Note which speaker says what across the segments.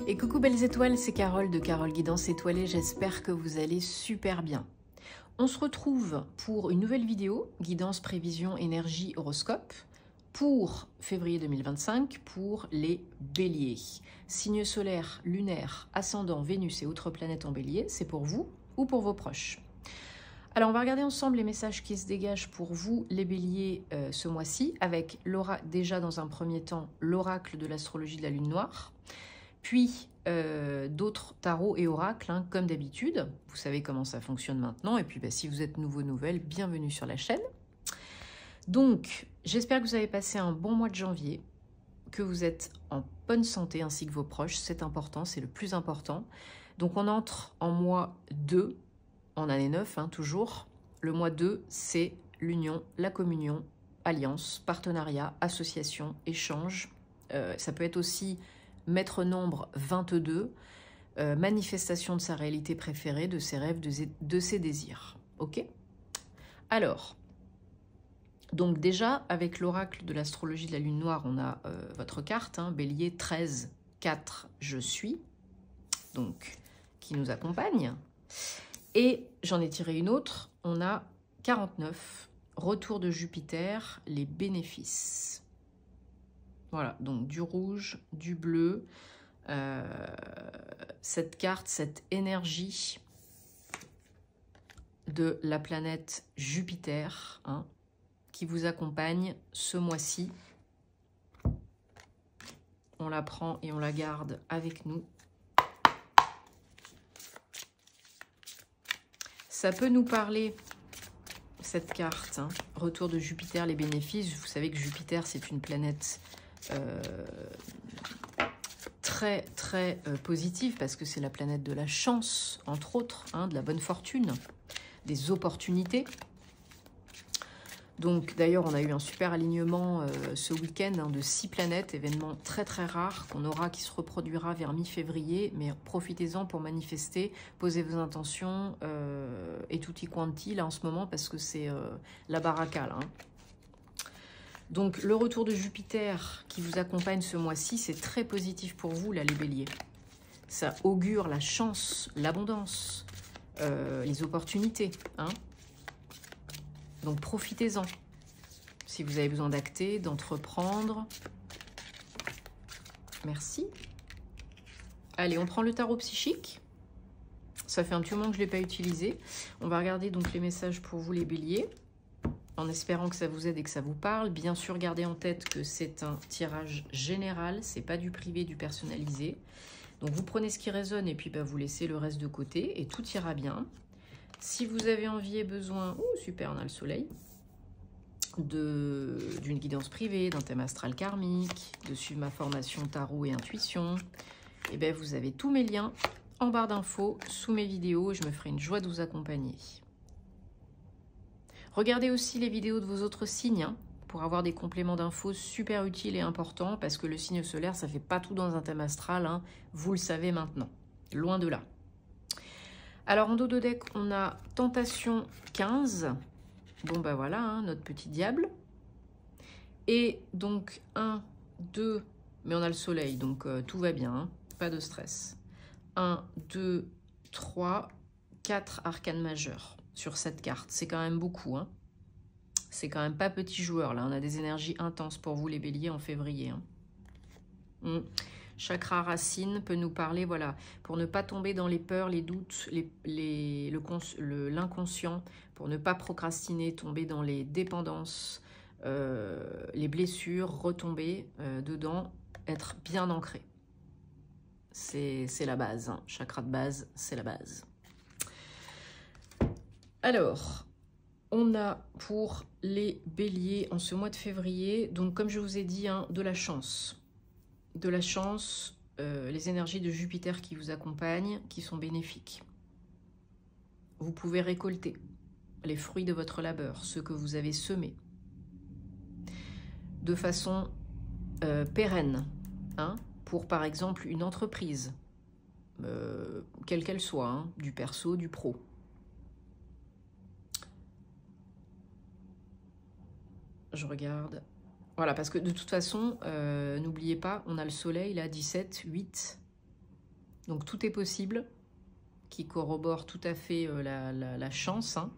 Speaker 1: Et coucou belles étoiles, c'est Carole de Carole Guidance Étoilée, j'espère que vous allez super bien. On se retrouve pour une nouvelle vidéo, guidance, prévision, énergie, horoscope, pour février 2025, pour les béliers. Signe solaire, lunaire, ascendant, Vénus et autres planètes en bélier, c'est pour vous ou pour vos proches. Alors on va regarder ensemble les messages qui se dégagent pour vous les béliers ce mois-ci, avec déjà dans un premier temps l'oracle de l'astrologie de la lune noire, puis d'autres tarots et oracles, hein, comme d'habitude. Vous savez comment ça fonctionne maintenant. Et puis si vous êtes nouvelle, bienvenue sur la chaîne. Donc, j'espère que vous avez passé un bon mois de janvier, que vous êtes en bonne santé ainsi que vos proches. C'est important, c'est le plus important. Donc, on entre en mois 2, en année 9, hein, toujours. Le mois 2, c'est l'union, la communion, alliance, partenariat, association, échange. Ça peut être aussi maître nombre 22, manifestation de sa réalité préférée, de ses rêves, de ses désirs. Ok? Alors, donc déjà, avec l'oracle de l'astrologie de la lune noire, on a votre carte, hein, bélier 13, 4, je suis, donc qui nous accompagne. Et j'en ai tiré une autre, on a 49, retour de Jupiter, les bénéfices. Voilà, donc du rouge, du bleu, cette carte, cette énergie de la planète Jupiter, hein, qui vous accompagne ce mois-ci. On la prend et on la garde avec nous. Ça peut nous parler, cette carte, hein, retour de Jupiter, les bénéfices. Vous savez que Jupiter, c'est une planète très positive parce que c'est la planète de la chance, entre autres, hein, de la bonne fortune, des opportunités. Donc d'ailleurs, on a eu un super alignement ce week-end, hein, de 6 planètes, événement très rare qu'on aura, qui se reproduira vers mi-février, mais profitez-en pour manifester, posez vos intentions et tutti quanti là en ce moment parce que c'est la baraka là, hein. Donc le retour de Jupiter qui vous accompagne ce mois-ci, c'est très positif pour vous là les béliers. Ça augure la chance, l'abondance, les opportunités, hein. Donc profitez-en. Si vous avez besoin d'acter, d'entreprendre. Merci. Allez, on prend le tarot psychique. Ça fait un petit moment que je ne l'ai pas utilisé. On va regarder donc les messages pour vous les béliers, en espérant que ça vous aide et que ça vous parle. Bien sûr, gardez en tête que c'est un tirage général, c'est pas du privé, du personnalisé. Donc vous prenez ce qui résonne et puis vous laissez le reste de côté et tout ira bien. Si vous avez envie et besoin, super, on a le soleil, d'une guidance privée, d'un thème astral karmique, de suivre ma formation tarot et intuition, et bien vous avez tous mes liens en barre d'infos, sous mes vidéos, et je me ferai une joie de vous accompagner. Regardez aussi les vidéos de vos autres signes, hein, pour avoir des compléments d'infos super utiles et importants, parce que le signe solaire, ça ne fait pas tout dans un thème astral, hein, vous le savez maintenant, loin de là. Alors en dos de deck, on a Tentation 15, bon voilà, hein, notre petit diable, et donc 1, 2, mais on a le soleil, donc tout va bien, hein, pas de stress. 1, 2, 3, 4 arcanes majeures sur cette carte, c'est quand même beaucoup, hein. C'est quand même pas petit joueur là, on a des énergies intenses pour vous les béliers en février, hein. Chakra racine peut nous parler, voilà, pour ne pas tomber dans les peurs, les doutes, l'inconscient, pour ne pas procrastiner, tomber dans les dépendances, les blessures, retomber dedans, être bien ancré. C'est la base, hein. Chakra de base, c'est la base. Alors, on a pour les béliers en ce mois de février, donc comme je vous ai dit, hein, de la chance. De la chance, les énergies de Jupiter qui vous accompagnent, qui sont bénéfiques. Vous pouvez récolter les fruits de votre labeur, ceux que vous avez semés, de façon pérenne, hein, pour par exemple une entreprise, quelle qu'elle soit, hein, du perso, du pro. Je regarde. Voilà, parce que de toute façon, n'oubliez pas, on a le soleil là, 17, 8. Donc tout est possible, qui corrobore tout à fait la chance. Hein.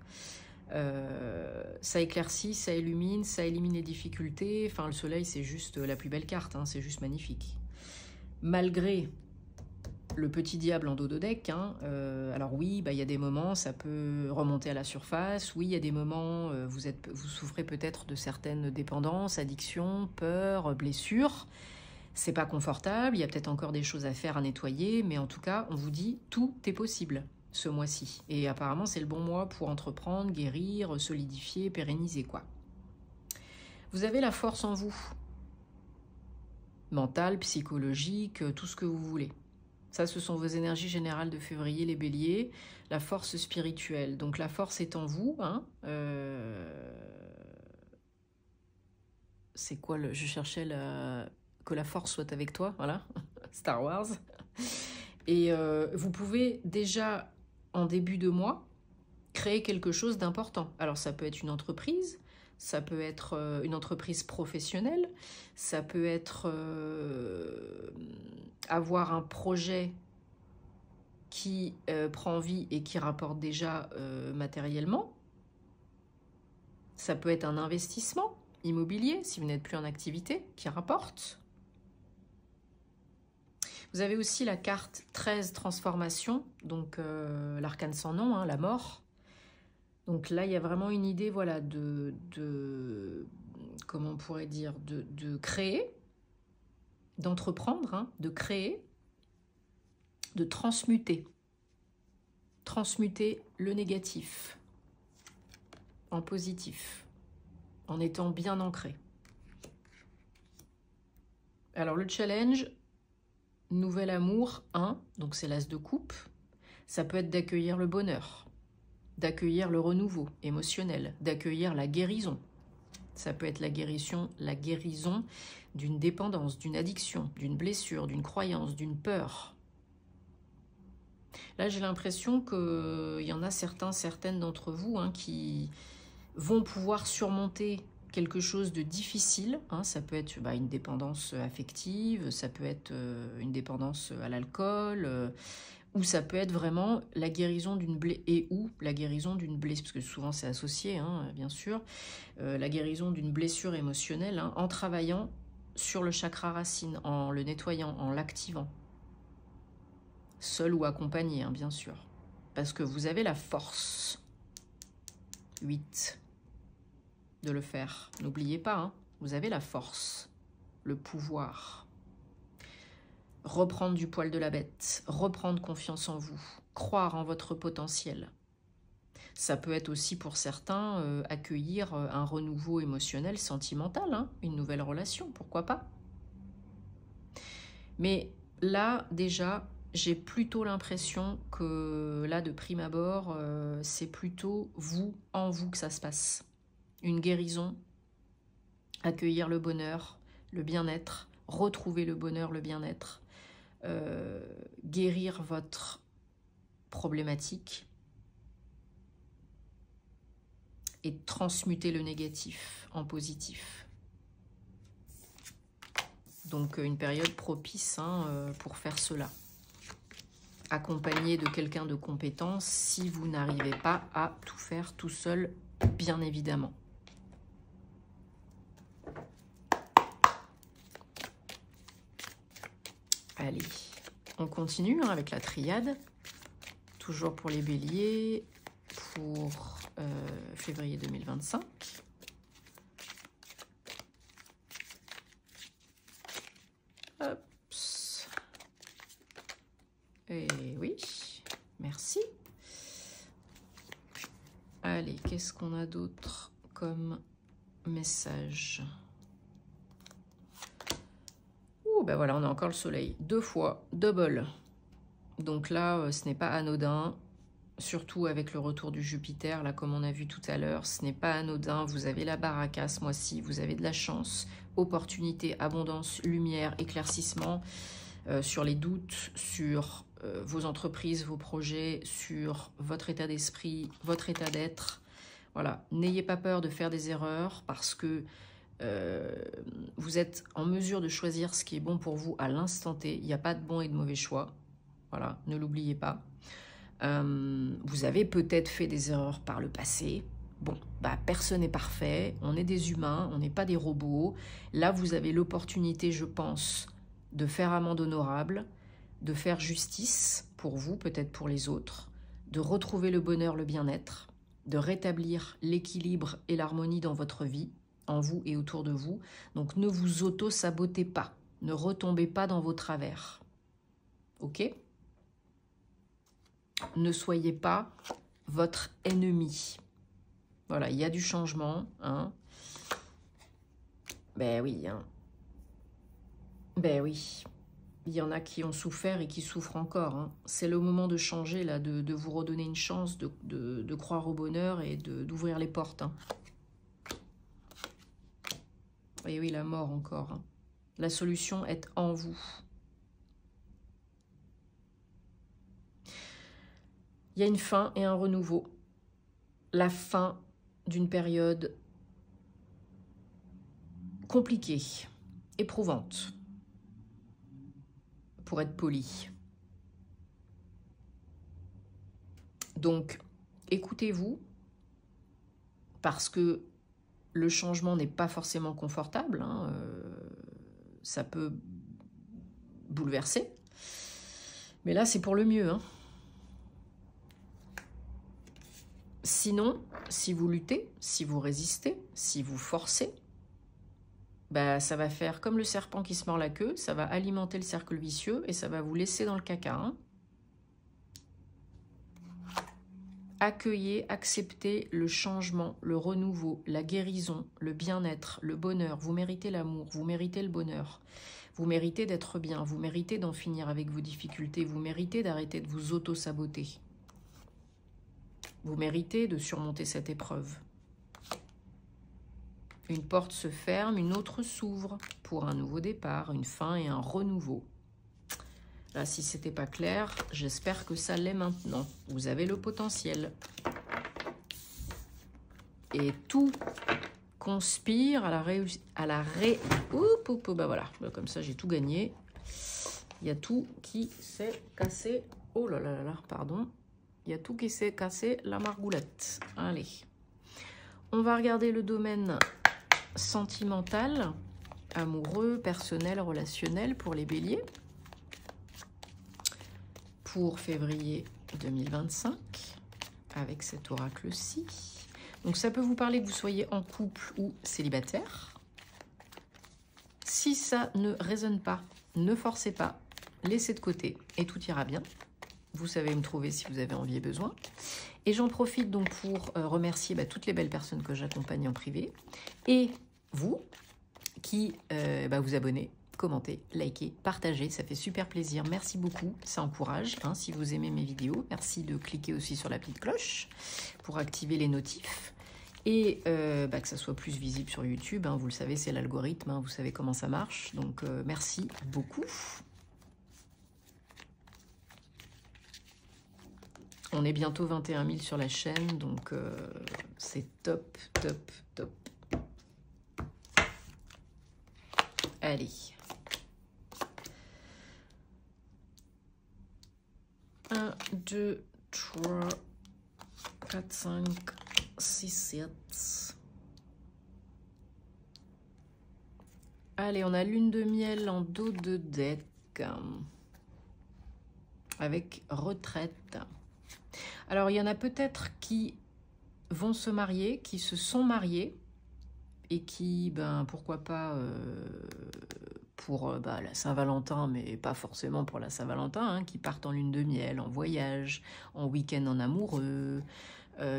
Speaker 1: Ça éclaircit, ça illumine, ça élimine les difficultés. Enfin, le soleil, c'est juste la plus belle carte, hein, c'est juste magnifique. Malgré le petit diable en dos de deck, hein, alors oui, bah, y a des moments, ça peut remonter à la surface. Oui, il y a des moments, vous souffrez peut-être de certaines dépendances, addictions, peurs, blessures. C'est pas confortable, il y a peut-être encore des choses à faire, à nettoyer, mais en tout cas, on vous dit, tout est possible ce mois-ci. Et apparemment, c'est le bon mois pour entreprendre, guérir, solidifier, pérenniser, quoi. Vous avez la force en vous. Mentale, psychologique, tout ce que vous voulez. Ça, ce sont vos énergies générales de février, les béliers. La force spirituelle. Donc, la force est en vous. Hein. C'est quoi le... Je cherchais que la force soit avec toi. Voilà. Star Wars. Et vous pouvez déjà, en début de mois, créer quelque chose d'important. Alors, ça peut être une entreprise. Ça peut être une entreprise professionnelle. Ça peut être avoir un projet qui prend vie et qui rapporte déjà matériellement. Ça peut être un investissement immobilier, si vous n'êtes plus en activité, qui rapporte. Vous avez aussi la carte 13, transformation, donc l'arcane sans nom, hein, la mort. Donc là, il y a vraiment une idée, voilà, comment on pourrait dire, de créer, d'entreprendre, hein, de créer, de transmuter. Transmuter le négatif en positif, en étant bien ancré. Alors le challenge, nouvel amour 1, donc c'est l'as de coupe. Ça peut être d'accueillir le bonheur, d'accueillir le renouveau émotionnel, d'accueillir la guérison. Ça peut être la guérison d'une dépendance, d'une addiction, d'une blessure, d'une croyance, d'une peur. Là, j'ai l'impression qu'il y en a certaines d'entre vous, hein, qui vont pouvoir surmonter quelque chose de difficile. Hein. Ça peut être une dépendance affective, ça peut être une dépendance à l'alcool, ou ça peut être vraiment la guérison d'une blessure, parce que souvent c'est associé, hein, bien sûr, la guérison d'une blessure émotionnelle, hein, en travaillant sur le chakra racine, en le nettoyant, en l'activant. Seul ou accompagné, hein, bien sûr. Parce que vous avez la force. 8. De le faire. N'oubliez pas, hein, vous avez la force, le pouvoir. Reprendre du poil de la bête, reprendre confiance en vous, croire en votre potentiel. Ça peut être aussi pour certains accueillir un renouveau émotionnel, sentimental, hein, une nouvelle relation, pourquoi pas. Mais là, déjà, j'ai plutôt l'impression que là, de prime abord, c'est plutôt vous, en vous que ça se passe. Une guérison, accueillir le bonheur, le bien-être, retrouver le bonheur, le bien-être, guérir votre problématique et transmuter le négatif en positif. Donc une période propice, hein, pour faire cela. Accompagné de quelqu'un de compétent si vous n'arrivez pas à tout faire tout seul, bien évidemment. Allez, on continue, hein, avec la triade. Toujours pour les béliers, pour février 2025. Hop. Et oui, merci. Allez, qu'est-ce qu'on a d'autre comme message? Ouh, ben voilà, on a encore le soleil. 2 fois, double. Donc là, ce n'est pas anodin. Surtout avec le retour du Jupiter, là, comme on a vu tout à l'heure, ce n'est pas anodin. Vous avez la baraka ce mois-ci, vous avez de la chance, opportunité, abondance, lumière, éclaircissement, sur les doutes, sur vos entreprises, vos projets, sur votre état d'esprit, votre état d'être. Voilà, n'ayez pas peur de faire des erreurs parce que vous êtes en mesure de choisir ce qui est bon pour vous à l'instant T. Il n'y a pas de bon et de mauvais choix. Voilà, ne l'oubliez pas. Vous avez peut-être fait des erreurs par le passé. Bon, bah, personne n'est parfait, on est des humains, on n'est pas des robots. Là, vous avez l'opportunité, je pense, de faire amende honorable, de faire justice pour vous, peut-être pour les autres, de retrouver le bonheur, le bien-être, de rétablir l'équilibre et l'harmonie dans votre vie, en vous et autour de vous. Donc ne vous auto-sabotez pas, ne retombez pas dans vos travers. Ok ? Ne soyez pas votre ennemi. Voilà, il y a du changement. Hein. Ben oui. Hein. Ben oui. Il y en a qui ont souffert et qui souffrent encore. Hein. C'est le moment de changer, là, de vous redonner une chance, de croire au bonheur et d'ouvrir les portes. Hein. Et oui, la mort encore. Hein. La solution est en vous. Il y a une fin et un renouveau. La fin d'une période compliquée, éprouvante, pour être poli. Donc, écoutez-vous, parce que le changement n'est pas forcément confortable, hein, ça peut bouleverser, mais là, c'est pour le mieux. Hein. Sinon, si vous luttez, si vous résistez, si vous forcez, bah, ça va faire comme le serpent qui se mord la queue, ça va alimenter le cercle vicieux et ça va vous laisser dans le caca. Hein. Accueillez, acceptez le changement, le renouveau, la guérison, le bien-être, le bonheur. Vous méritez l'amour, vous méritez le bonheur. Vous méritez d'être bien, vous méritez d'en finir avec vos difficultés, vous méritez d'arrêter de vous auto-saboter. Vous méritez de surmonter cette épreuve. Une porte se ferme, une autre s'ouvre pour un nouveau départ, une fin et un renouveau. Là, si ce n'était pas clair, j'espère que ça l'est maintenant. Vous avez le potentiel. Et tout conspire à la bah voilà, comme ça j'ai tout gagné. Il y a tout qui s'est cassé. Oh là là là, pardon. Il y a tout qui s'est cassé, la margoulette. Allez. On va regarder le domaine sentimental, amoureux, personnel, relationnel pour les béliers. Pour février 2025, avec cet oracle-ci. Donc ça peut vous parler que vous soyez en couple ou célibataire. Si ça ne résonne pas, ne forcez pas, laissez de côté et tout ira bien. Vous savez me trouver si vous avez envie et besoin. Et j'en profite donc pour remercier toutes les belles personnes que j'accompagne en privé. Et vous qui vous abonnez, commentez, likez, partagez, ça fait super plaisir. Merci beaucoup, ça encourage hein, si vous aimez mes vidéos. Merci de cliquer aussi sur la petite cloche pour activer les notifs. Et que ça soit plus visible sur YouTube. Hein, vous le savez, c'est l'algorithme, hein, vous savez comment ça marche. Donc merci beaucoup. On est bientôt 21 000 sur la chaîne, donc c'est top, top, top. Allez. Un, 2, 3, 4, 5, 6, 7. Allez, on a lune de miel en dos de deck. Avec retraite. Alors, il y en a peut-être qui vont se marier, qui se sont mariés et qui, pourquoi pas, pour la Saint-Valentin, mais pas forcément pour la Saint-Valentin, hein, qui partent en lune de miel, en voyage, en week-end en amoureux,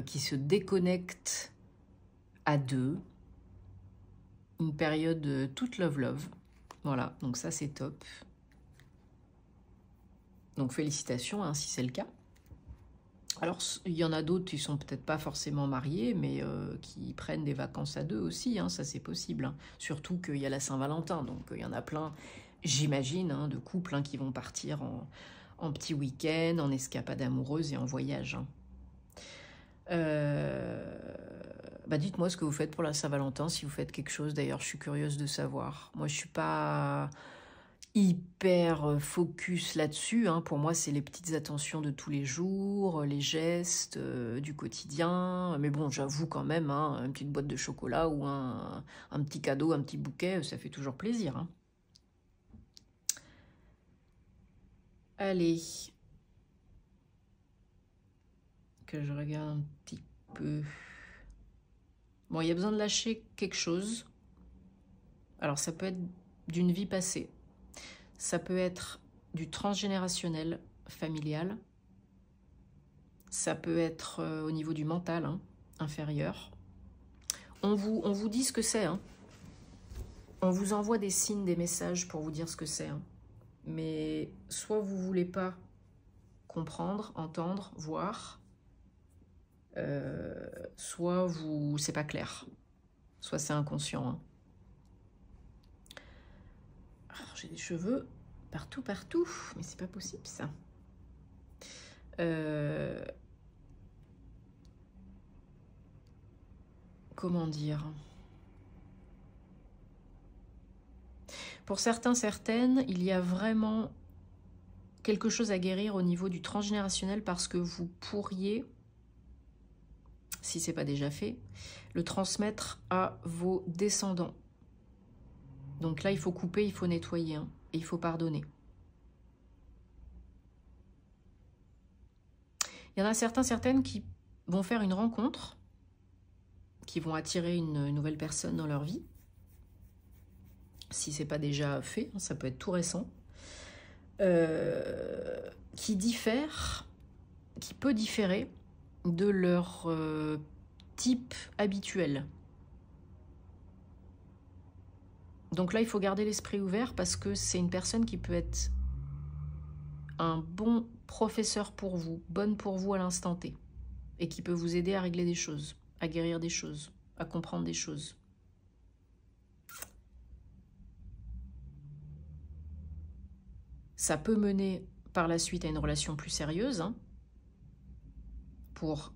Speaker 1: qui se déconnectent à deux. Une période toute love-love. Voilà, donc ça, c'est top. Donc, félicitations, hein, si c'est le cas. Alors, il y en a d'autres qui sont peut-être pas forcément mariés, mais qui prennent des vacances à deux aussi, hein, ça c'est possible. Hein. Surtout qu'il y a la Saint-Valentin, donc il y en a plein, j'imagine, hein, de couples hein, qui vont partir en petit week-end, en escapade amoureuse et en voyage. Hein. Dites-moi ce que vous faites pour la Saint-Valentin, si vous faites quelque chose. D'ailleurs, je suis curieuse de savoir. Moi, je suis pas hyper focus là-dessus. Hein. Pour moi, c'est les petites attentions de tous les jours, les gestes du quotidien. Mais bon, j'avoue quand même, hein, une petite boîte de chocolat ou un petit cadeau, un petit bouquet, ça fait toujours plaisir. Hein. Allez. Que je regarde un petit peu. Bon, il y a besoin de lâcher quelque chose. Alors, ça peut être d'une vie passée. Ça peut être du transgénérationnel, familial. Ça peut être au niveau du mental, hein, inférieur. On vous dit ce que c'est. Hein. On vous envoie des signes, des messages pour vous dire ce que c'est. Hein. Mais soit vous ne voulez pas comprendre, entendre, voir, soit c'est pas clair, soit c'est inconscient. Hein. J'ai des cheveux partout, mais c'est pas possible ça. Comment dire? Pour certains, certaines, il y a vraiment quelque chose à guérir au niveau du transgénérationnel parce que vous pourriez, si ce n'est pas déjà fait, le transmettre à vos descendants. Donc là, il faut couper, il faut nettoyer, hein, et il faut pardonner. Il y en a certains, certaines qui vont faire une rencontre, qui vont attirer une nouvelle personne dans leur vie. Si ce n'est pas déjà fait, ça peut être tout récent. Qui diffère, qui peut différer de leur type habituel. Donc là, il faut garder l'esprit ouvert parce que c'est une personne qui peut être un bon professeur pour vous, bonne pour vous à l'instant T, et qui peut vous aider à régler des choses, à guérir des choses, à comprendre des choses. Ça peut mener par la suite à une relation plus sérieuse, hein, pour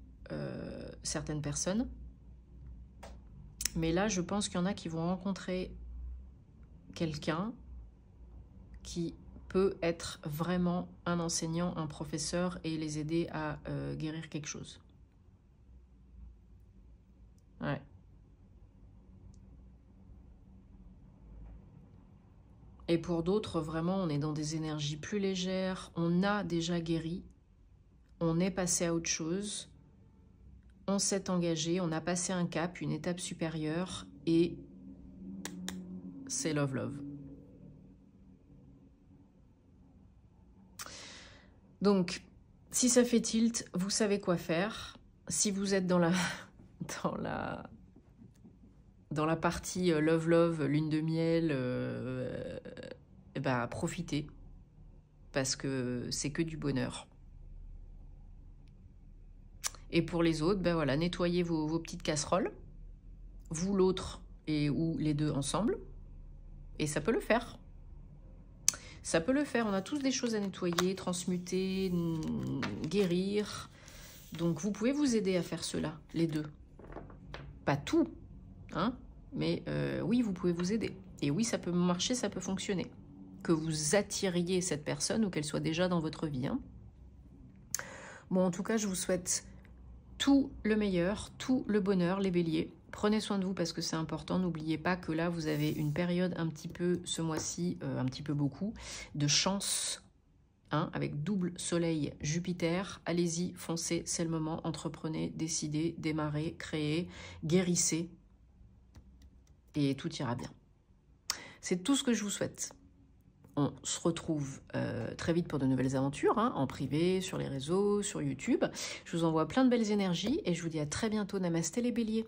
Speaker 1: certaines personnes. Mais là, je pense qu'il y en a qui vont rencontrer quelqu'un qui peut être vraiment un enseignant, un professeur et les aider à guérir quelque chose. Ouais. Et pour d'autres, vraiment, on est dans des énergies plus légères, on a déjà guéri, on est passé à autre chose, on s'est engagé, on a passé un cap, une étape supérieure, et c'est love, love. Donc, si ça fait tilt, vous savez quoi faire. Si vous êtes dans la partie love, love, lune de miel, bah, profitez, parce que c'est que du bonheur. Et pour les autres, ben voilà, nettoyez vos petites casseroles, vous, l'autre, et ou les deux ensemble, et ça peut le faire. Ça peut le faire, on a tous des choses à nettoyer, transmuter, guérir. Donc vous pouvez vous aider à faire cela, les deux. Pas tout, hein, mais oui, vous pouvez vous aider. Et oui, ça peut marcher, ça peut fonctionner. Que vous attiriez cette personne ou qu'elle soit déjà dans votre vie. Hein. Bon, en tout cas, je vous souhaite tout le meilleur, tout le bonheur, les béliers. Prenez soin de vous parce que c'est important. N'oubliez pas que là, vous avez une période un petit peu, ce mois-ci, un petit peu beaucoup, de chance, hein, avec double soleil Jupiter. Allez-y, foncez, c'est le moment. Entreprenez, décidez, démarrez, créez, guérissez. Et tout ira bien. C'est tout ce que je vous souhaite. On se retrouve très vite pour de nouvelles aventures, hein, en privé, sur les réseaux, sur YouTube. Je vous envoie plein de belles énergies et je vous dis à très bientôt. Namasté les béliers.